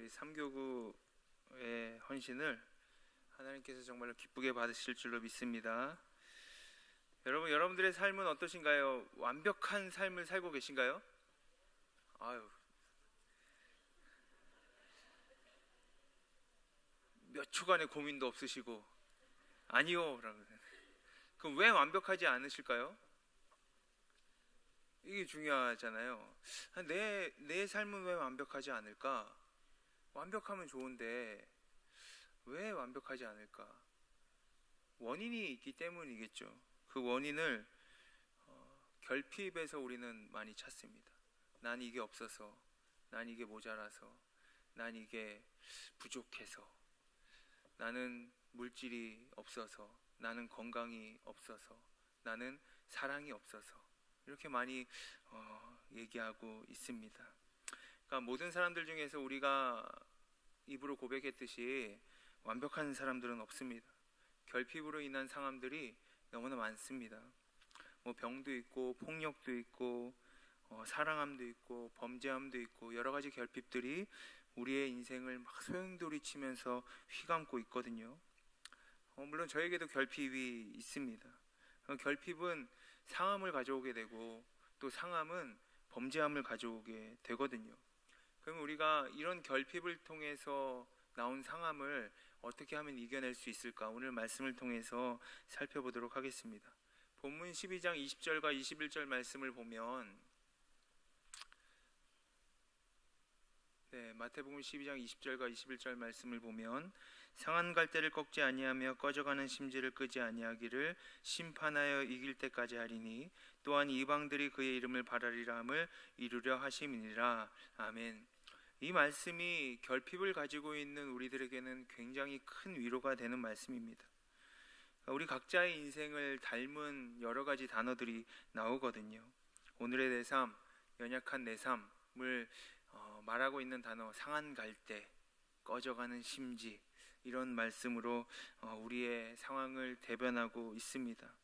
우리 삼교구의 헌신을 하나님께서 정말로 기쁘게 받으실 줄로 믿습니다. 여러분들의 삶은 어떠신가요? 완벽한 삶을 살고 계신가요? 아유, 몇 초간의 고민도 없으시고 아니요. 그럼 왜 완벽하지 않으실까요? 이게 중요하잖아요. 내 삶은 왜 완벽하지 않을까? 완벽하면 좋은데 왜 완벽하지 않을까? 원인이 있기 때문이겠죠. 그 원인을 결핍에서 우리는 많이 찾습니다. 난 이게 없어서, 난 이게 모자라서, 난 이게 부족해서, 나는 물질이 없어서, 나는 건강이 없어서, 나는 사랑이 없어서, 이렇게 많이 얘기하고 있습니다. 그러니까 모든 사람들 중에서 우리가 입으로 고백했듯이 완벽한 사람들은 없습니다. 결핍으로 인한 상함들이 너무나 많습니다. 병도 있고 폭력도 있고 사랑함도 있고 범죄함도 있고 여러 가지 결핍들이 우리의 인생을 막 소용돌이치면서 휘감고 있거든요. 물론 저에게도 결핍이 있습니다. 결핍은 상함을 가져오게 되고 또 상함은 범죄함을 가져오게 되거든요. 그럼 우리가 이런 결핍을 통해서 나온 상함을 어떻게 하면 이겨낼 수 있을까? 오늘 말씀을 통해서 살펴보도록 하겠습니다. 본문 12장 20절과 21절 말씀을 보면 마태복음 12장 20절과 21절 말씀을 보면 상한 갈대를 꺾지 아니하며 꺼져가는 심지를 끄지 아니하기를 심판하여 이길 때까지 하리니 또한 이방들이 그의 이름을 바라리라 함을 이루려 하심이니라. 아멘. 이 말씀이 결핍을 가지고 있는 우리들에게는 굉장히 큰 위로가 되는 말씀입니다. 우리 각자의 인생을 닮은 여러 가지 단어들이 나오거든요. 오늘의 내 삶, 연약한 내 삶을 말하고 있는 단어, 상한 갈대, 꺼져가는 심지, 이런 말씀으로 우리의 상황을 대변하고 있습니다.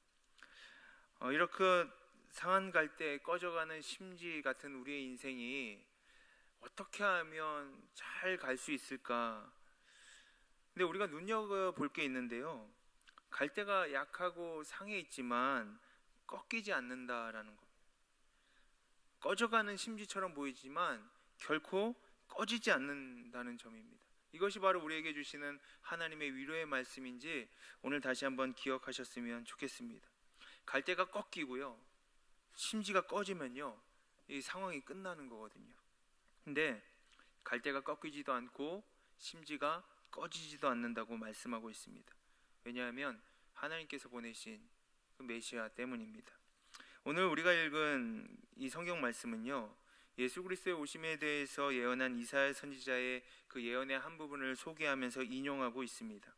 이렇게 상한 갈대, 꺼져가는 심지 같은 우리의 인생이 어떻게 하면 잘 갈 수 있을까? 근데 우리가 눈여겨볼 게 있는데요, 갈대가 약하고 상해 있지만 꺾이지 않는다라는 것. 꺼져가는 심지처럼 보이지만 결코 꺼지지 않는다는 점입니다. 이것이 바로 우리에게 주시는 하나님의 위로의 말씀인지 오늘 다시 한번 기억하셨으면 좋겠습니다. 갈대가 꺾이고요, 심지가 꺼지면요, 이 상황이 끝나는 거거든요. 근데 갈대가 꺾이지도 않고 심지가 꺼지지도 않는다고 말씀하고 있습니다. 왜냐하면 하나님께서 보내신 그 메시아 때문입니다. 오늘 우리가 읽은 이 성경 말씀은요, 예수 그리스도의 오심에 대해서 예언한 이사야 선지자의 그 예언의 한 부분을 소개하면서 인용하고 있습니다.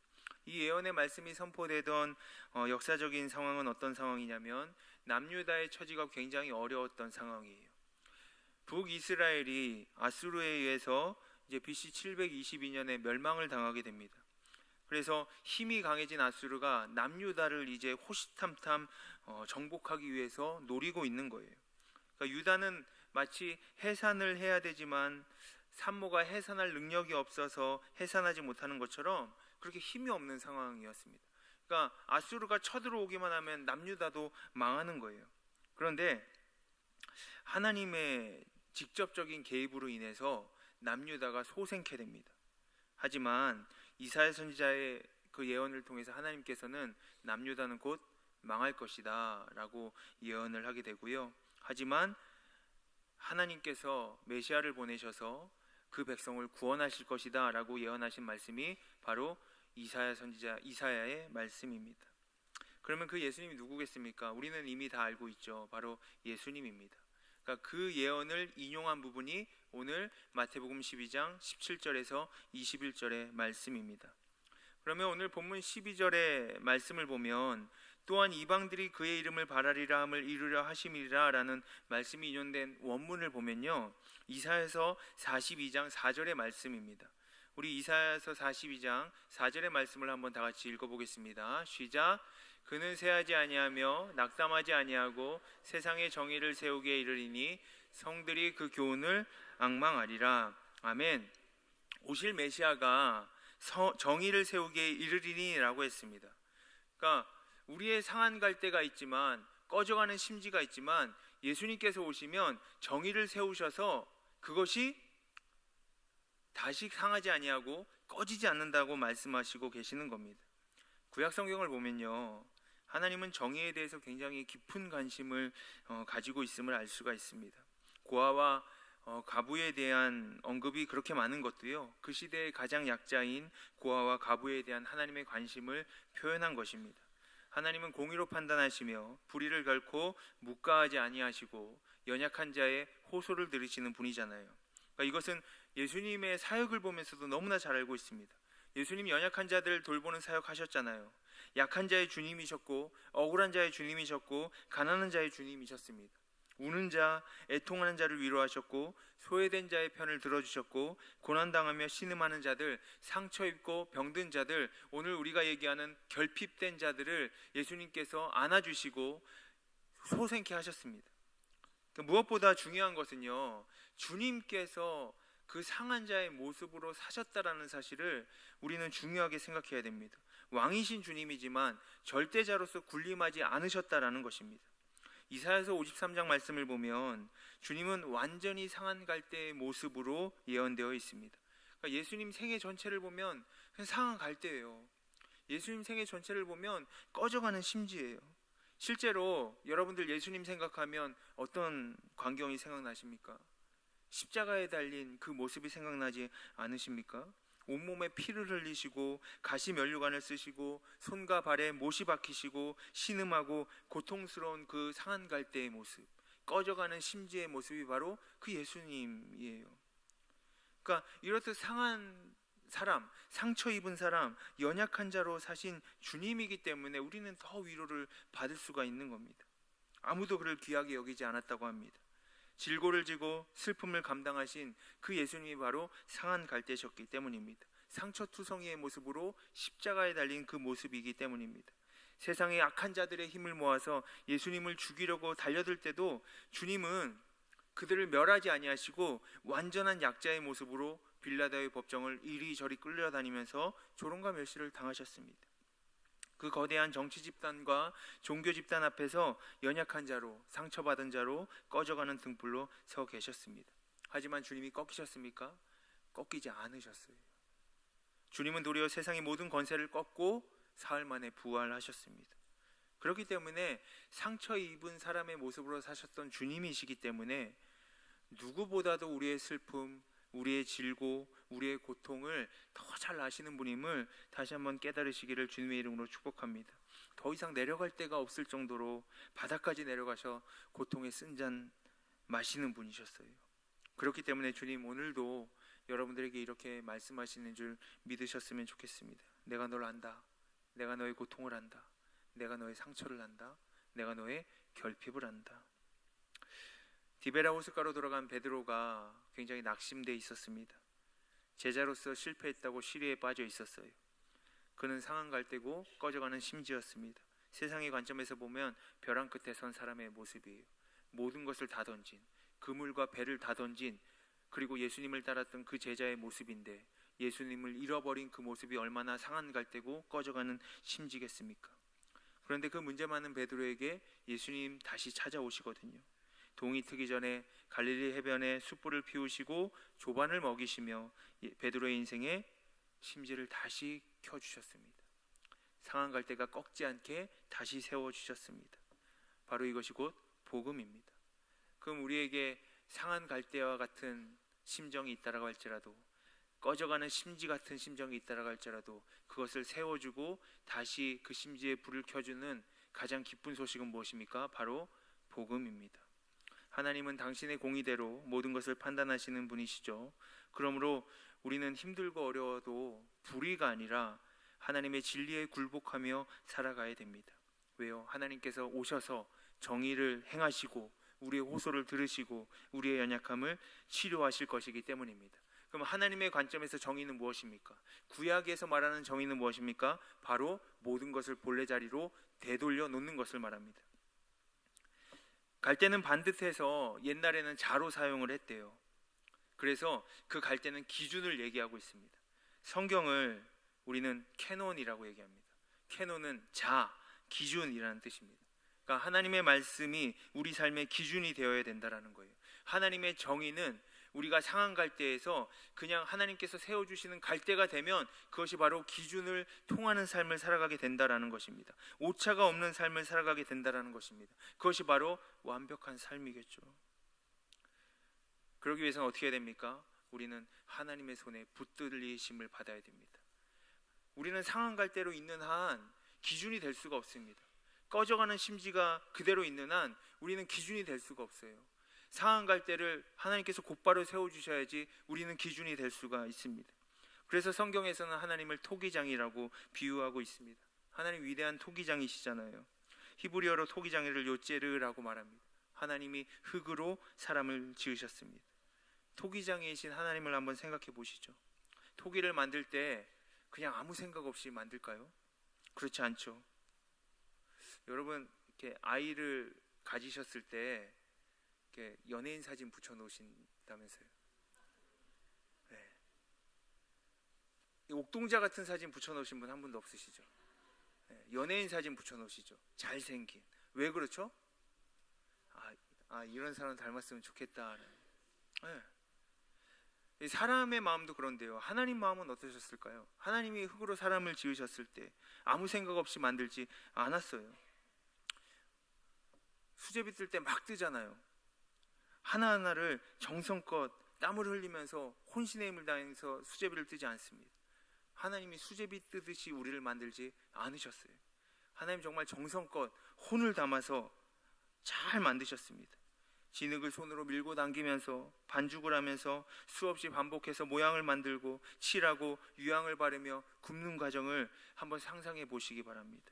이 예언의 말씀이 선포되던 역사적인 상황은 어떤 상황이냐면 남유다의 처지가 굉장히 어려웠던 상황이에요. 북이스라엘이 아수르에 의해서 이제 BC 722년에 멸망을 당하게 됩니다. 그래서 힘이 강해진 아수르가 남유다를 이제 호시탐탐 정복하기 위해서 노리고 있는 거예요. 그러니까 유다는 마치 해산을 해야 되지만 산모가 해산할 능력이 없어서 해산하지 못하는 것처럼 그렇게 힘이 없는 상황이었습니다. 그러니까 아수르가 쳐들어오기만 하면 남유다도 망하는 거예요. 그런데 하나님의 직접적인 개입으로 인해서 남유다가 소생케 됩니다. 하지만 이사야 선지자의 그 예언을 통해서 하나님께서는 남유다는 곧 망할 것이다 라고 예언을 하게 되고요. 하지만 하나님께서 메시아를 보내셔서 그 백성을 구원하실 것이다 라고 예언하신 말씀이 바로 이사야 선지자 이사야의 말씀입니다. 그러면 그 예수님이 누구겠습니까? 우리는 이미 다 알고 있죠. 바로 예수님입니다. 그러니까 그 예언을 인용한 부분이 오늘 마태복음 12장 17절에서 21절의 말씀입니다. 그러면 오늘 본문 12절의 말씀을 보면 또한 이방들이 그의 이름을 바라리라 함을 이루려 하심이라 라는 말씀이 인용된 원문을 보면요, 이사야서 42장 4절의 말씀입니다. 우리 이사야서 42장 4절의 말씀을 한번 다 같이 읽어보겠습니다. 시작. 그는 새하지 아니하며 낙담하지 아니하고 세상의 정의를 세우기에 이르리니 성들이 그 교훈을 앙망하리라. 아멘. 오실 메시아가 정의를 세우기에 이르리니라고 했습니다. 그러니까 우리의 상한 갈대가 있지만, 꺼져가는 심지가 있지만, 예수님께서 오시면 정의를 세우셔서 그것이 다시 상하지 아니하고 꺼지지 않는다고 말씀하시고 계시는 겁니다. 구약 성경을 보면요, 하나님은 정의에 대해서 굉장히 깊은 관심을 가지고 있음을 알 수가 있습니다. 고아와 가부에 대한 언급이 그렇게 많은 것도요, 그 시대의 가장 약자인 고아와 가부에 대한 하나님의 관심을 표현한 것입니다. 하나님은 공의로 판단하시며 불의를 결코 묵과하지 아니하시고 연약한 자의 호소를 들으시는 분이잖아요. 그러니까 이것은 예수님의 사역을 보면서도 너무나 잘 알고 있습니다. 예수님 연약한 자들을 돌보는 사역 하셨잖아요. 약한 자의 주님이셨고, 억울한 자의 주님이셨고, 가난한 자의 주님이셨습니다. 우는 자, 애통하는 자를 위로하셨고, 소외된 자의 편을 들어주셨고, 고난당하며 신음하는 자들, 상처 입고 병든 자들, 오늘 우리가 얘기하는 결핍된 자들을 예수님께서 안아주시고 소생케 하셨습니다. 무엇보다 중요한 것은요, 주님께서 그 상한 자의 모습으로 사셨다라는 사실을 우리는 중요하게 생각해야 됩니다. 왕이신 주님이지만 절대자로서 군림하지 않으셨다라는 것입니다. 이사야서 53장 말씀을 보면 주님은 완전히 상한 갈대의 모습으로 예언되어 있습니다. 그러니까 예수님 생애 전체를 보면 그냥 상한 갈대예요. 예수님 생애 전체를 보면 꺼져가는 심지예요. 실제로 여러분들 예수님 생각하면 어떤 광경이 생각나십니까? 십자가에 달린 그 모습이 생각나지 않으십니까? 온몸에 피를 흘리시고 가시 면류관을 쓰시고 손과 발에 못이 박히시고 신음하고 고통스러운 그 상한 갈대의 모습, 꺼져가는 심지의 모습이 바로 그 예수님이에요. 그러니까 이렇듯 상한 사람, 상처 입은 사람, 연약한 자로 사신 주님이기 때문에 우리는 더 위로를 받을 수가 있는 겁니다. 아무도 그를 귀하게 여기지 않았다고 합니다. 질고를 지고 슬픔을 감당하신 그 예수님이 바로 상한 갈대셨기 때문입니다. 상처투성이의 모습으로 십자가에 달린 그 모습이기 때문입니다. 세상의 악한 자들의 힘을 모아서 예수님을 죽이려고 달려들 때도 주님은 그들을 멸하지 아니하시고 완전한 약자의 모습으로 빌라도의 법정을 이리저리 끌려다니면서 조롱과 멸시를 당하셨습니다. 그 거대한 정치 집단과 종교 집단 앞에서 연약한 자로, 상처받은 자로, 꺼져가는 등불로 서 계셨습니다. 하지만 주님이 꺾이셨습니까? 꺾이지 않으셨어요. 주님은 도리어 세상의 모든 권세를 꺾고 사흘 만에 부활하셨습니다. 그렇기 때문에 상처 입은 사람의 모습으로 사셨던 주님이시기 때문에 누구보다도 우리의 슬픔, 우리의 질고, 우리의 고통을 더 잘 아시는 분임을 다시 한번 깨달으시기를 주님의 이름으로 축복합니다. 더 이상 내려갈 데가 없을 정도로 바닥까지 내려가셔 고통의 쓴잔 마시는 분이셨어요. 그렇기 때문에 주님 오늘도 여러분들에게 이렇게 말씀하시는 줄 믿으셨으면 좋겠습니다. 내가 널 안다. 내가 너의 고통을 안다. 내가 너의 상처를 안다. 내가 너의 결핍을 안다. 디베라 호숫가로 돌아간 베드로가 굉장히 낙심돼 있었습니다. 제자로서 실패했다고 시리에 빠져 있었어요. 그는 상한 갈대고 꺼져가는 심지였습니다. 세상의 관점에서 보면 벼랑 끝에 선 사람의 모습이에요. 모든 것을 다 던진, 그물과 배를 다 던진, 그리고 예수님을 따랐던 그 제자의 모습인데 예수님을 잃어버린 그 모습이 얼마나 상한 갈대고 꺼져가는 심지겠습니까? 그런데 그 문제 많은 베드로에게 예수님 다시 찾아오시거든요. 동이 트기 전에 갈릴리 해변에 숯불을 피우시고 조반을 먹이시며 베드로의 인생에 심지를 다시 켜주셨습니다. 상한 갈대가 꺾지 않게 다시 세워주셨습니다. 바로 이것이 곧 복음입니다. 그럼 우리에게 상한 갈대와 같은 심정이 있다라고 할지라도, 꺼져가는 심지 같은 심정이 있다라고 할지라도 그것을 세워주고 다시 그 심지에 불을 켜주는 가장 기쁜 소식은 무엇입니까? 바로 복음입니다. 하나님은 당신의 공의대로 모든 것을 판단하시는 분이시죠. 그러므로 우리는 힘들고 어려워도 불의가 아니라 하나님의 진리에 굴복하며 살아가야 됩니다. 왜요? 하나님께서 오셔서 정의를 행하시고 우리의 호소를 들으시고 우리의 연약함을 치료하실 것이기 때문입니다. 그럼 하나님의 관점에서 정의는 무엇입니까? 구약에서 말하는 정의는 무엇입니까? 바로 모든 것을 본래 자리로 되돌려 놓는 것을 말합니다. 갈대는 반듯해서 옛날에는 자로 사용을 했대요. 그래서 그 갈대는 기준을 얘기하고 있습니다. 성경을 우리는 캐논이라고 얘기합니다. 캐논은 자, 기준이라는 뜻입니다. 그러니까 하나님의 말씀이 우리 삶의 기준이 되어야 된다라는 거예요. 하나님의 정의는 우리가 상한 갈대에서 그냥 하나님께서 세워주시는 갈대가 되면 그것이 바로 기준을 통하는 삶을 살아가게 된다라는 것입니다. 오차가 없는 삶을 살아가게 된다라는 것입니다. 그것이 바로 완벽한 삶이겠죠. 그러기 위해서는 어떻게 해야 됩니까? 우리는 하나님의 손에 붙들리심을 받아야 됩니다. 우리는 상한 갈대로 있는 한 기준이 될 수가 없습니다. 꺼져가는 심지가 그대로 있는 한 우리는 기준이 될 수가 없어요. 상한 갈대를 하나님께서 곧바로 세워주셔야지 우리는 기준이 될 수가 있습니다. 그래서 성경에서는 하나님을 토기장이라고 비유하고 있습니다. 하나님 위대한 토기장이시잖아요. 히브리어로 토기장이를 요제르라고 말합니다. 하나님이 흙으로 사람을 지으셨습니다. 토기장이신 하나님을 한번 생각해 보시죠. 토기를 만들 때 그냥 아무 생각 없이 만들까요? 그렇지 않죠. 여러분 이렇게 아이를 가지셨을 때 이렇게 연예인 사진 붙여 놓으신다면서요? 네. 옥동자 같은 사진 붙여 놓으신 분 한 분도 없으시죠? 네. 연예인 사진 붙여 놓으시죠? 잘생긴. 왜 그렇죠? 이런 사람 닮았으면 좋겠다. 네. 사람의 마음도 그런데요. 하나님 마음은 어떠셨을까요? 하나님이 흙으로 사람을 지으셨을 때 아무 생각 없이 만들지 않았어요. 수제비 뜰 때 막 뜨잖아요. 하나하나를 정성껏 땀을 흘리면서 혼신의 힘을 다해서 수제비를 뜨지 않습니다. 하나님이 수제비 뜨듯이 우리를 만들지 않으셨어요. 하나님 정말 정성껏 혼을 담아서 잘 만드셨습니다. 진흙을 손으로 밀고 당기면서 반죽을 하면서 수없이 반복해서 모양을 만들고 칠하고 유향을 바르며 굽는 과정을 한번 상상해 보시기 바랍니다.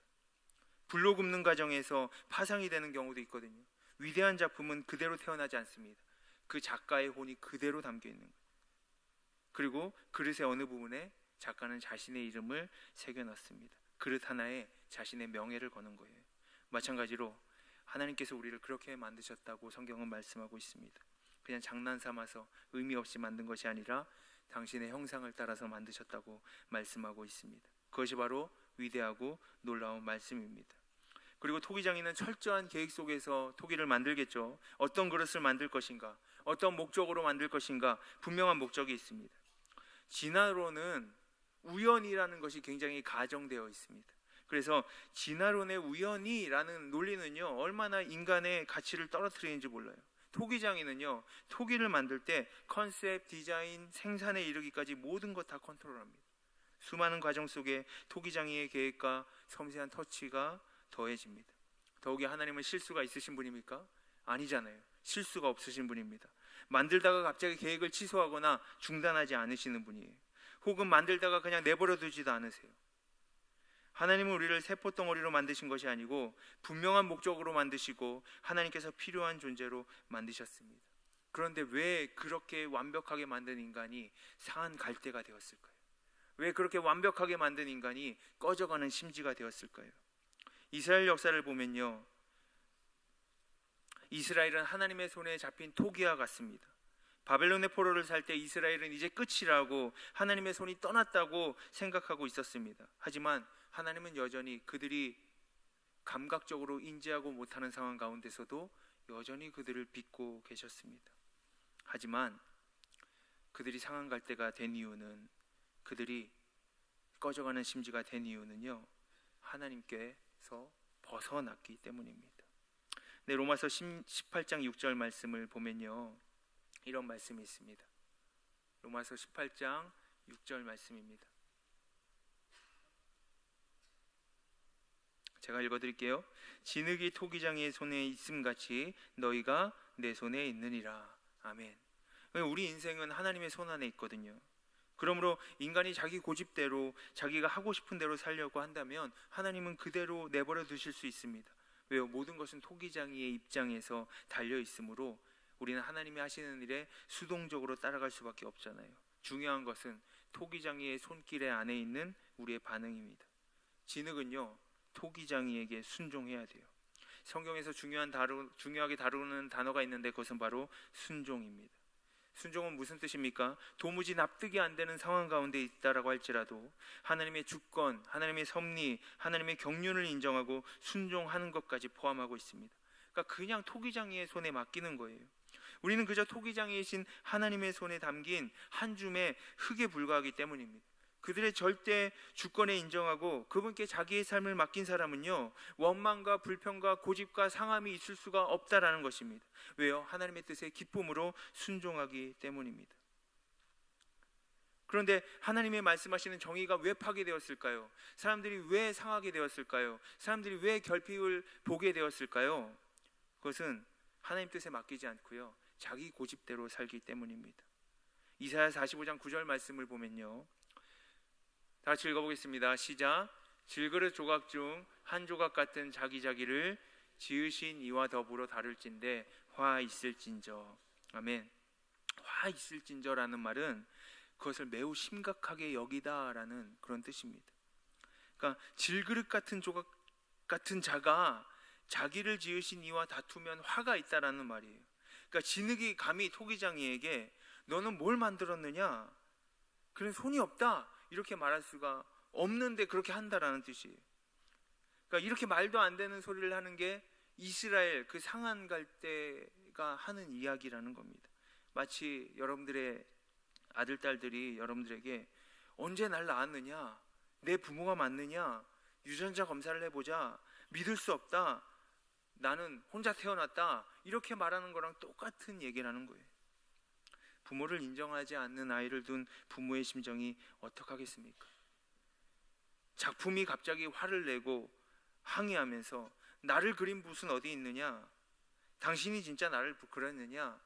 불로 굽는 과정에서 파상이 되는 경우도 있거든요. 위대한 작품은 그대로 태어나지 않습니다. 그 작가의 혼이 그대로 담겨 있는 거예요. 그리고 그릇의 어느 부분에 작가는 자신의 이름을 새겨 넣습니다. 그릇 하나에 자신의 명예를 거는 거예요. 마찬가지로 하나님께서 우리를 그렇게 만드셨다고 성경은 말씀하고 있습니다. 그냥 장난 삼아서 의미 없이 만든 것이 아니라 당신의 형상을 따라서 만드셨다고 말씀하고 있습니다. 그것이 바로 위대하고 놀라운 말씀입니다. 그리고 토기장이는 철저한 계획 속에서 토기를 만들겠죠. 어떤 그릇을 만들 것인가, 어떤 목적으로 만들 것인가 분명한 목적이 있습니다. 진화론은 우연이라는 것이 굉장히 가정되어 있습니다. 그래서 진화론의 우연이라는 논리는요, 얼마나 인간의 가치를 떨어뜨리는지 몰라요. 토기장이는요, 토기를 만들 때 컨셉, 디자인, 생산에 이르기까지 모든 것 다 컨트롤합니다. 수많은 과정 속에 토기장이의 계획과 섬세한 터치가 더해집니다. 더욱이 하나님은 실수가 있으신 분입니까? 아니잖아요. 실수가 없으신 분입니다. 만들다가 갑자기 계획을 취소하거나 중단하지 않으시는 분이에요. 혹은 만들다가 그냥 내버려 두지도 않으세요. 하나님은 우리를 세포덩어리로 만드신 것이 아니고 분명한 목적으로 만드시고 하나님께서 필요한 존재로 만드셨습니다. 그런데 왜 그렇게 완벽하게 만든 인간이 상한 갈대가 되었을까요? 왜 그렇게 완벽하게 만든 인간이 꺼져가는 심지가 되었을까요? 이스라엘 역사를 보면요, 이스라엘은 하나님의 손에 잡힌 토기와 같습니다. 바벨론의 포로를 살 때 이스라엘은 이제 끝이라고 하나님의 손이 떠났다고 생각하고 있었습니다. 하지만 하나님은 여전히 그들이 감각적으로 인지하고 못하는 상황 가운데서도 여전히 그들을 빚고 계셨습니다. 하지만 그들이 상한 갈대가 된 이유는, 그들이 꺼져가는 심지가 된 이유는요, 하나님께서 벗어났기 때문입니다. 네, 로마서 18장 6절 말씀을 보면요, 이런 말씀이 있습니다. 로마서 18장 6절 말씀입니다. 제가 읽어드릴게요. 진흙이 토기장이의 손에 있음같이 너희가 내 손에 있느니라. 아멘. 우리 인생은 하나님의 손 안에 있거든요. 그러므로 인간이 자기 고집대로 자기가 하고 싶은 대로 살려고 한다면 하나님은 그대로 내버려 두실 수 있습니다. 왜요? 모든 것은 토기장이의 입장에서 달려 있으므로 우리는 하나님이 하시는 일에 수동적으로 따라갈 수밖에 없잖아요. 중요한 것은 토기장이의 손길에 안에 있는 우리의 반응입니다. 진흙은요, 토기장이에게 순종해야 돼요. 성경에서 중요하게 다루는 단어가 있는데 그것은 바로 순종입니다. 순종은 무슨 뜻입니까? 도무지 납득이 안 되는 상황 가운데 있다라고 할지라도 하나님의 주권, 하나님의 섭리, 하나님의 경륜을 인정하고 순종하는 것까지 포함하고 있습니다. 그러니까 그냥 토기장이의 손에 맡기는 거예요. 우리는 그저 토기장이신 하나님의 손에 담긴 한 줌의 흙에 불과하기 때문입니다. 그들의 절대 주권에 인정하고 그분께 자기의 삶을 맡긴 사람은요, 원망과 불평과 고집과 상함이 있을 수가 없다라는 것입니다. 왜요? 하나님의 뜻에 기쁨으로 순종하기 때문입니다. 그런데 하나님의 말씀하시는 정의가 왜 파괴되었을까요? 사람들이 왜 상하게 되었을까요? 사람들이 왜 결핍을 보게 되었을까요? 그것은 하나님 뜻에 맡기지 않고요, 자기 고집대로 살기 때문입니다. 이사야 45장 9절 말씀을 보면요, 다 같이 읽어보겠습니다. 시작. 질그릇 조각 중 한 조각 같은 자기를 지으신 이와 더불어 다룰진대 화 있을진저. 아멘. 화 있을진저라는 말은 그것을 매우 심각하게 여기다라는 그런 뜻입니다. 그러니까 질그릇 같은 조각 같은 자가 자기를 지으신 이와 다투면 화가 있다라는 말이에요. 그러니까 진흙이 감히 토기장이에게 너는 뭘 만들었느냐? 그런 손이 없다, 이렇게 말할 수가 없는데 그렇게 한다라는 뜻이에요. 그러니까 이렇게 말도 안 되는 소리를 하는 게 이스라엘 그 상한 갈대가 하는 이야기라는 겁니다. 마치 여러분들의 아들, 딸들이 여러분들에게 언제 날 낳았느냐, 내 부모가 맞느냐, 유전자 검사를 해보자, 믿을 수 없다, 나는 혼자 태어났다, 이렇게 말하는 거랑 똑같은 얘기를 하는 거예요. 부모를 인정하지 않는 아이를 둔 부모의 심정이 어떡하겠습니까? 작품이 갑자기 화를 내고 항의하면서 나를 그린 붓은 어디 있느냐? 당신이 진짜 나를 그렸느냐?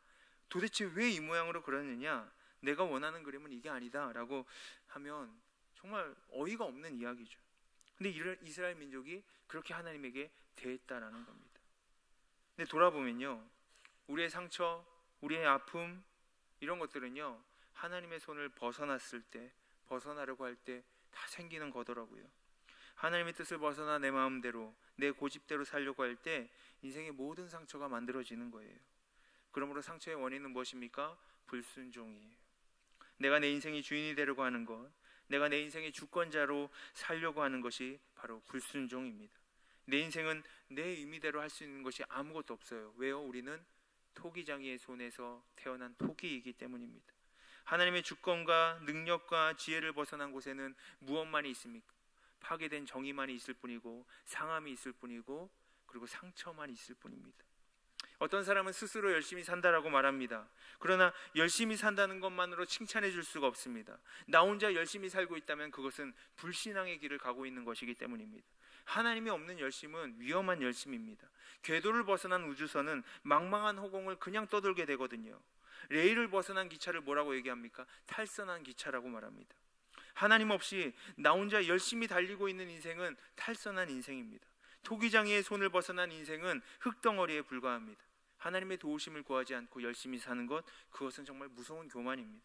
도대체 왜 이 모양으로 그렸느냐? 내가 원하는 그림은 이게 아니다 라고 하면 정말 어이가 없는 이야기죠. 근데 이스라엘 민족이 그렇게 하나님에게 대했다라는 겁니다. 근데 돌아보면요, 우리의 상처, 우리의 아픔, 이런 것들은요, 하나님의 손을 벗어났을 때, 벗어나려고 할 때 다 생기는 거더라고요. 하나님의 뜻을 벗어나 내 마음대로, 내 고집대로 살려고 할 때 인생의 모든 상처가 만들어지는 거예요. 그러므로 상처의 원인은 무엇입니까? 불순종이에요. 내가 내 인생의 주인이 되려고 하는 것, 내가 내 인생의 주권자로 살려고 하는 것이 바로 불순종입니다. 내 인생은 내 의미대로 할 수 있는 것이 아무것도 없어요. 왜요? 우리는 토기장이의 손에서 태어난 토기이기 때문입니다. 하나님의 주권과 능력과 지혜를 벗어난 곳에는 무엇만이 있습니까? 파괴된 정의만이 있을 뿐이고, 상함이 있을 뿐이고, 그리고 상처만 있을 뿐입니다. 어떤 사람은 스스로 열심히 산다라고 말합니다. 그러나 열심히 산다는 것만으로 칭찬해 줄 수가 없습니다. 나 혼자 열심히 살고 있다면 그것은 불신앙의 길을 가고 있는 것이기 때문입니다. 하나님이 없는 열심은 위험한 열심입니다. 궤도를 벗어난 우주선은 망망한 허공을 그냥 떠돌게 되거든요. 레일을 벗어난 기차를 뭐라고 얘기합니까? 탈선한 기차라고 말합니다. 하나님 없이 나 혼자 열심히 달리고 있는 인생은 탈선한 인생입니다. 토기장이의 손을 벗어난 인생은 흙덩어리에 불과합니다. 하나님의 도우심을 구하지 않고 열심히 사는 것, 그것은 정말 무서운 교만입니다.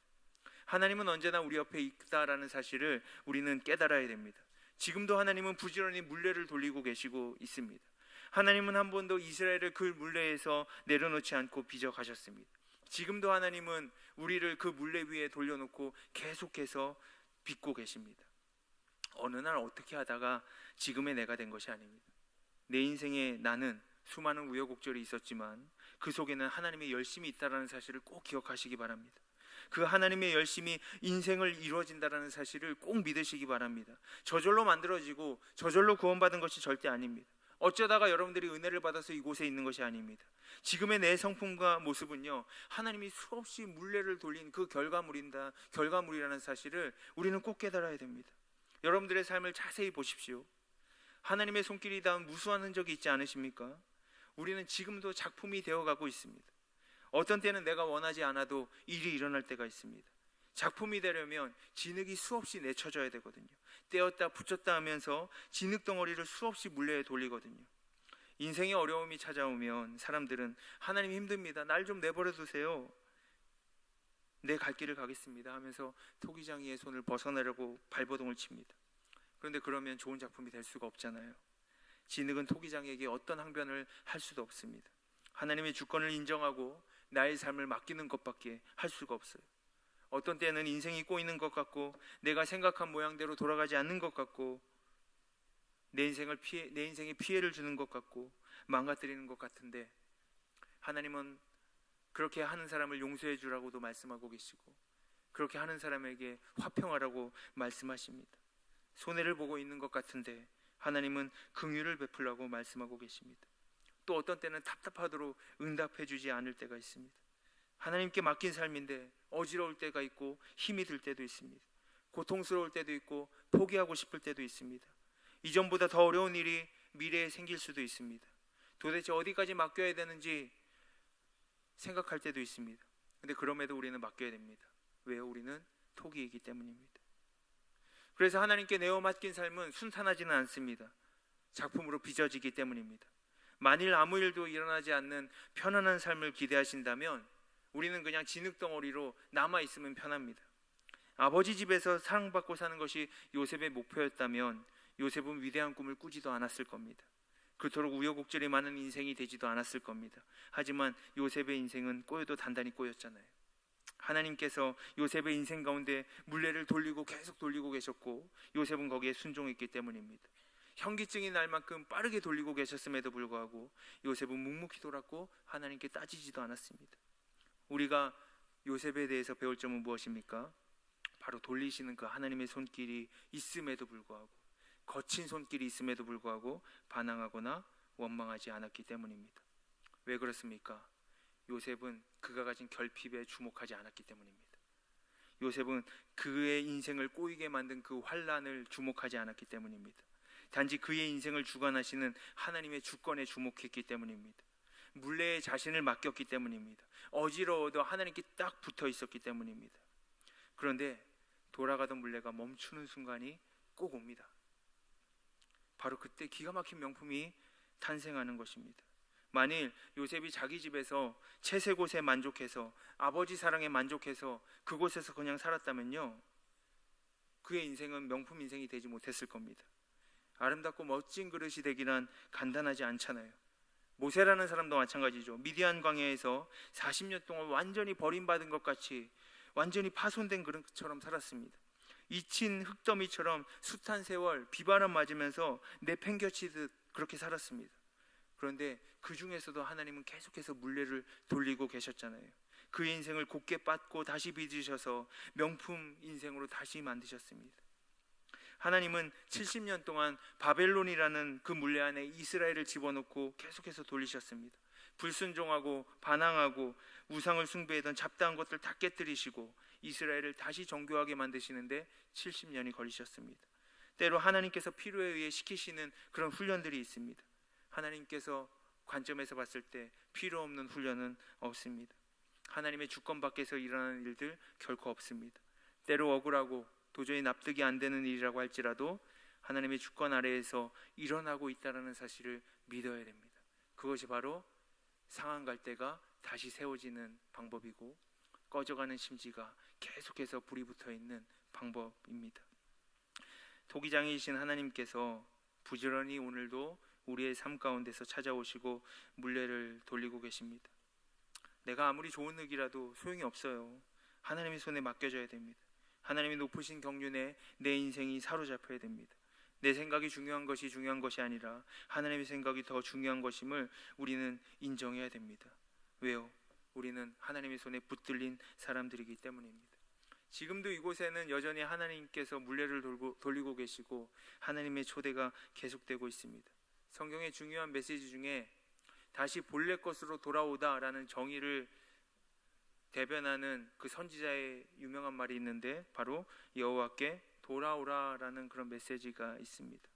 하나님은 언제나 우리 옆에 있다라는 사실을 우리는 깨달아야 됩니다. 지금도 하나님은 부지런히 물레를 돌리고 계시고 있습니다. 하나님은 한 번도 이스라엘을 그 물레에서 내려놓지 않고 빚어 가셨습니다. 지금도 하나님은 우리를 그 물레 위에 돌려놓고 계속해서 빚고 계십니다. 어느 날 어떻게 하다가 지금의 내가 된 것이 아닙니다. 내 인생에 나는 수많은 우여곡절이 있었지만 그 속에는 하나님의 열심이 있다는 사실을 꼭 기억하시기 바랍니다. 그 하나님의 열심이 인생을 이루어진다는 사실을 꼭 믿으시기 바랍니다. 저절로 만들어지고 저절로 구원받은 것이 절대 아닙니다. 어쩌다가 여러분들이 은혜를 받아서 이곳에 있는 것이 아닙니다. 지금의 내 성품과 모습은요, 하나님이 수없이 물레를 돌린 그 결과물이라는 사실을 우리는 꼭 깨달아야 됩니다. 여러분들의 삶을 자세히 보십시오. 하나님의 손길이 닿은 무수한 흔적이 있지 않으십니까? 우리는 지금도 작품이 되어가고 있습니다. 어떤 때는 내가 원하지 않아도 일이 일어날 때가 있습니다. 작품이 되려면 진흙이 수없이 내쳐져야 되거든요. 떼었다 붙였다 하면서 진흙 덩어리를 수없이 물레에 돌리거든요. 인생의 어려움이 찾아오면 사람들은 하나님 힘듭니다, 날 좀 내버려 두세요, 내 갈 길을 가겠습니다 하면서 토기장이의 손을 벗어나려고 발버둥을 칩니다. 그런데 그러면 좋은 작품이 될 수가 없잖아요. 진흙은 토기장에게 어떤 항변을 할 수도 없습니다. 하나님의 주권을 인정하고 나의 삶을 맡기는 것밖에 할 수가 없어요. 어떤 때는 인생이 꼬이는 것 같고, 내가 생각한 모양대로 돌아가지 않는 것 같고, 내 인생에 피해를 주는 것 같고, 망가뜨리는 것 같은데, 하나님은 그렇게 하는 사람을 용서해 주라고도 말씀하고 계시고, 그렇게 하는 사람에게 화평하라고 말씀하십니다. 손해를 보고 있는 것 같은데 하나님은 긍휼을 베풀라고 말씀하고 계십니다. 또 어떤 때는 답답하도록 응답해 주지 않을 때가 있습니다. 하나님께 맡긴 삶인데 어지러울 때가 있고, 힘이 들 때도 있습니다. 고통스러울 때도 있고, 포기하고 싶을 때도 있습니다. 이전보다 더 어려운 일이 미래에 생길 수도 있습니다. 도대체 어디까지 맡겨야 되는지 생각할 때도 있습니다. 근데 그럼에도 우리는 맡겨야 됩니다. 왜요? 우리는 토기이기 때문입니다. 그래서 하나님께 내어 맡긴 삶은 순탄하지는 않습니다. 작품으로 빚어지기 때문입니다. 만일 아무 일도 일어나지 않는 편안한 삶을 기대하신다면 우리는 그냥 진흙덩어리로 남아있으면 편합니다. 아버지 집에서 사랑받고 사는 것이 요셉의 목표였다면 요셉은 위대한 꿈을 꾸지도 않았을 겁니다. 그토록 우여곡절이 많은 인생이 되지도 않았을 겁니다. 하지만 요셉의 인생은 꼬여도 단단히 꼬였잖아요. 하나님께서 요셉의 인생 가운데 물레를 계속 돌리고 계셨고, 요셉은 거기에 순종했기 때문입니다. 현기증이 날 만큼 빠르게 돌리고 계셨음에도 불구하고 요셉은 묵묵히 돌았고 하나님께 따지지도 않았습니다. 우리가 요셉에 대해서 배울 점은 무엇입니까? 바로 돌리시는 그 하나님의 손길이 있음에도 불구하고, 거친 손길이 있음에도 불구하고 반항하거나 원망하지 않았기 때문입니다. 왜 그렇습니까? 요셉은 그가 가진 결핍에 주목하지 않았기 때문입니다. 요셉은 그의 인생을 꼬이게 만든 그 환난을 주목하지 않았기 때문입니다. 단지 그의 인생을 주관하시는 하나님의 주권에 주목했기 때문입니다. 물레에 자신을 맡겼기 때문입니다. 어지러워도 하나님께 딱 붙어 있었기 때문입니다. 그런데 돌아가던 물레가 멈추는 순간이 꼭 옵니다. 바로 그때 기가 막힌 명품이 탄생하는 것입니다. 만일 요셉이 자기 집에서 채세 곳에 만족해서, 아버지 사랑에 만족해서 그곳에서 그냥 살았다면요, 그의 인생은 명품 인생이 되지 못했을 겁니다. 아름답고 멋진 그릇이 되기란 간단하지 않잖아요. 모세라는 사람도 마찬가지죠. 미디안 광야에서 40년 동안 완전히 버림받은 것 같이 완전히 파손된 그릇처럼 살았습니다. 잊힌 흙더미처럼 숱한 세월 비바람 맞으면서 내팽겨치듯 그렇게 살았습니다. 그런데 그 중에서도 하나님은 계속해서 물레를 돌리고 계셨잖아요. 그의 인생을 곧게 빻고 다시 빚으셔서 명품 인생으로 다시 만드셨습니다. 하나님은 70년 동안 바벨론이라는 그 물레 안에 이스라엘을 집어넣고 계속해서 돌리셨습니다. 불순종하고 반항하고 우상을 숭배했던 잡다한 것들 다 깨뜨리시고 이스라엘을 다시 정교하게 만드시는데 70년이 걸리셨습니다. 때로 하나님께서 필요에 의해 시키시는 그런 훈련들이 있습니다. 하나님께서 관점에서 봤을 때 필요 없는 훈련은 없습니다. 하나님의 주권 밖에서 일어나는 일들 결코 없습니다. 때로 억울하고 도저히 납득이 안 되는 일이라고 할지라도 하나님의 주권 아래에서 일어나고 있다는 사실을 믿어야 됩니다. 그것이 바로 상한 갈대가 다시 세워지는 방법이고, 꺼져가는 심지가 계속해서 불이 붙어 있는 방법입니다. 토기장이신 하나님께서 부지런히 오늘도 우리의 삶 가운데서 찾아오시고 물레를 돌리고 계십니다. 내가 아무리 좋은 흙이라도 소용이 없어요. 하나님의 손에 맡겨져야 됩니다. 하나님의 높으신 경륜에 내 인생이 사로잡혀야 됩니다. 내 생각이 중요한 것이 아니라 하나님의 생각이 더 중요한 것임을 우리는 인정해야 됩니다. 왜요? 우리는 하나님의 손에 붙들린 사람들이기 때문입니다. 지금도 이곳에는 여전히 하나님께서 물레를 돌리고 계시고 하나님의 초대가 계속되고 있습니다. 성경의 중요한 메시지 중에 다시 본래 것으로 돌아오다라는 정의를 대변하는 그 선지자의 유명한 말이 있는데, 바로 여호와께 돌아오라라는 그런 메시지가 있습니다.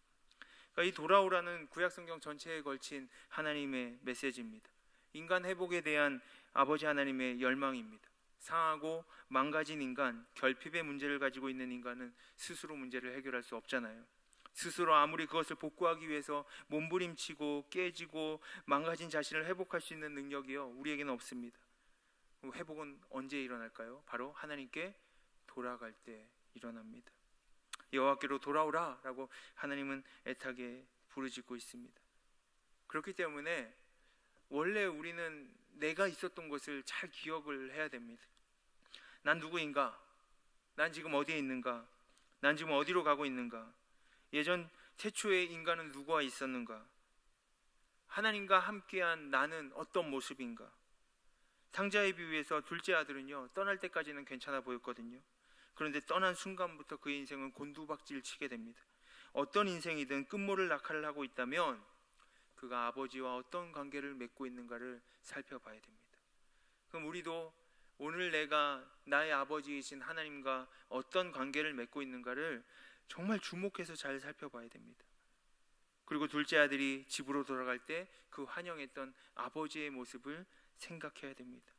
그러니까 이 돌아오라는 구약성경 전체에 걸친 하나님의 메시지입니다. 인간 회복에 대한 아버지 하나님의 열망입니다. 상하고 망가진 인간, 결핍의 문제를 가지고 있는 인간은 스스로 문제를 해결할 수 없잖아요. 스스로 아무리 그것을 복구하기 위해서 몸부림치고 깨지고 망가진 자신을 회복할 수 있는 능력이요, 우리에게는 없습니다. 회복은 언제 일어날까요? 바로 하나님께 돌아갈 때 일어납니다. 여호와께로 돌아오라 라고 하나님은 애타게 부르짖고 있습니다. 그렇기 때문에 원래 우리는 내가 있었던 것을 잘 기억을 해야 됩니다. 난 누구인가? 난 지금 어디에 있는가? 난 지금 어디로 가고 있는가? 예전 태초에 인간은 누구와 있었는가? 하나님과 함께한 나는 어떤 모습인가? 상자의 비유에서 둘째 아들은요, 떠날 때까지는 괜찮아 보였거든요. 그런데 떠난 순간부터 그의 인생은 곤두박질 치게 됩니다. 어떤 인생이든 끝모를 낙하를 하고 있다면 그가 아버지와 어떤 관계를 맺고 있는가를 살펴봐야 됩니다. 그럼 우리도 오늘 내가 나의 아버지이신 하나님과 어떤 관계를 맺고 있는가를 정말 주목해서 잘 살펴봐야 됩니다. 그리고 둘째 아들이 집으로 돌아갈 때 그 환영했던 아버지의 모습을 생각해야 됩니다.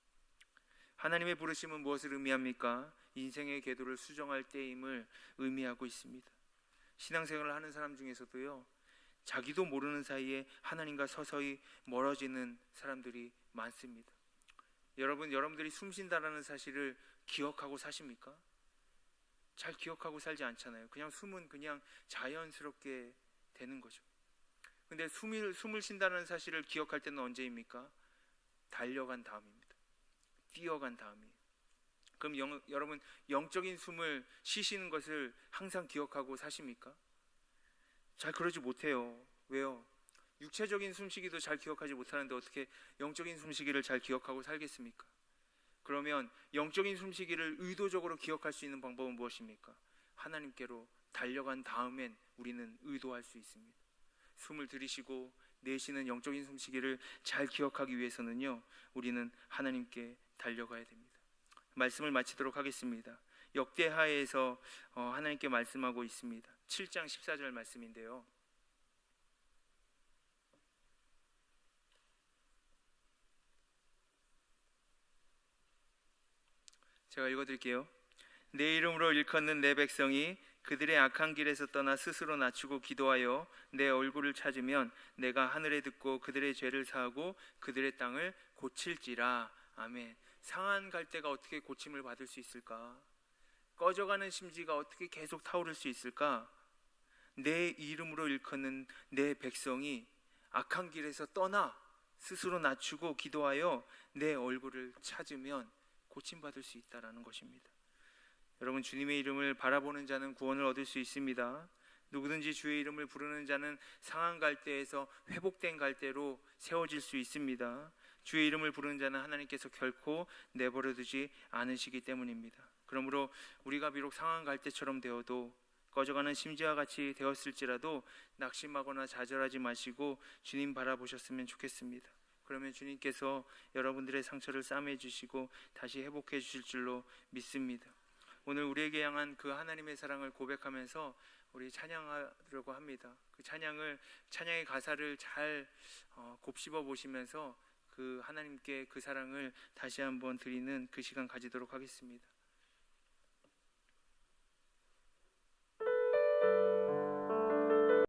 하나님의 부르심은 무엇을 의미합니까? 인생의 궤도를 수정할 때임을 의미하고 있습니다. 신앙생활을 하는 사람 중에서도요, 자기도 모르는 사이에 하나님과 서서히 멀어지는 사람들이 많습니다. 여러분들이 숨쉰다라는 사실을 기억하고 사십니까? 잘 기억하고 살지 않잖아요. 그냥 숨은 그냥 자연스럽게 되는 거죠. 근데 숨을 쉰다는 사실을 기억할 때는 언제입니까? 달려간 다음입니다. 뛰어간 다음이에요. 그럼 여러분 영적인 숨을 쉬시는 것을 항상 기억하고 사십니까? 잘 그러지 못해요. 왜요? 육체적인 숨쉬기도 잘 기억하지 못하는데 어떻게 영적인 숨쉬기를 잘 기억하고 살겠습니까? 그러면 영적인 숨쉬기를 의도적으로 기억할 수 있는 방법은 무엇입니까? 하나님께로 달려간 다음엔 우리는 의도할 수 있습니다. 숨을 들이쉬고 내쉬는 영적인 숨쉬기를 잘 기억하기 위해서는요, 우리는 하나님께 달려가야 됩니다. 말씀을 마치도록 하겠습니다. 역대하에서 하나님께 말씀하고 있습니다. 7장 14절 말씀인데요, 제가 읽어드릴게요. 내 이름으로 일컫는 내 백성이 그들의 악한 길에서 떠나 스스로 낮추고 기도하여 내 얼굴을 찾으면 내가 하늘에 듣고 그들의 죄를 사하고 그들의 땅을 고칠지라. 아멘. 상한 갈대가 어떻게 고침을 받을 수 있을까? 꺼져가는 심지가 어떻게 계속 타오를 수 있을까? 내 이름으로 일컫는 내 백성이 악한 길에서 떠나 스스로 낮추고 기도하여 내 얼굴을 찾으면 고침받을 수 있다라는 것입니다. 여러분, 주님의 이름을 바라보는 자는 구원을 얻을 수 있습니다. 누구든지 주의 이름을 부르는 자는 상한 갈대에서 회복된 갈대로 세워질 수 있습니다. 주의 이름을 부르는 자는 하나님께서 결코 내버려두지 않으시기 때문입니다. 그러므로 우리가 비록 상한 갈대처럼 되어도, 꺼져가는 심지와 같이 되었을지라도 낙심하거나 좌절하지 마시고 주님 바라보셨으면 좋겠습니다. 그러면 주님께서 여러분들의 상처를 싸매 주시고 다시 회복해 주실 줄로 믿습니다. 오늘 우리에게 향한 그 하나님의 사랑을 고백하면서 우리 찬양하려고 합니다. 그 찬양의 가사를 잘 곱씹어 보시면서 그 하나님께 그 사랑을 다시 한번 드리는 그 시간 가지도록 하겠습니다.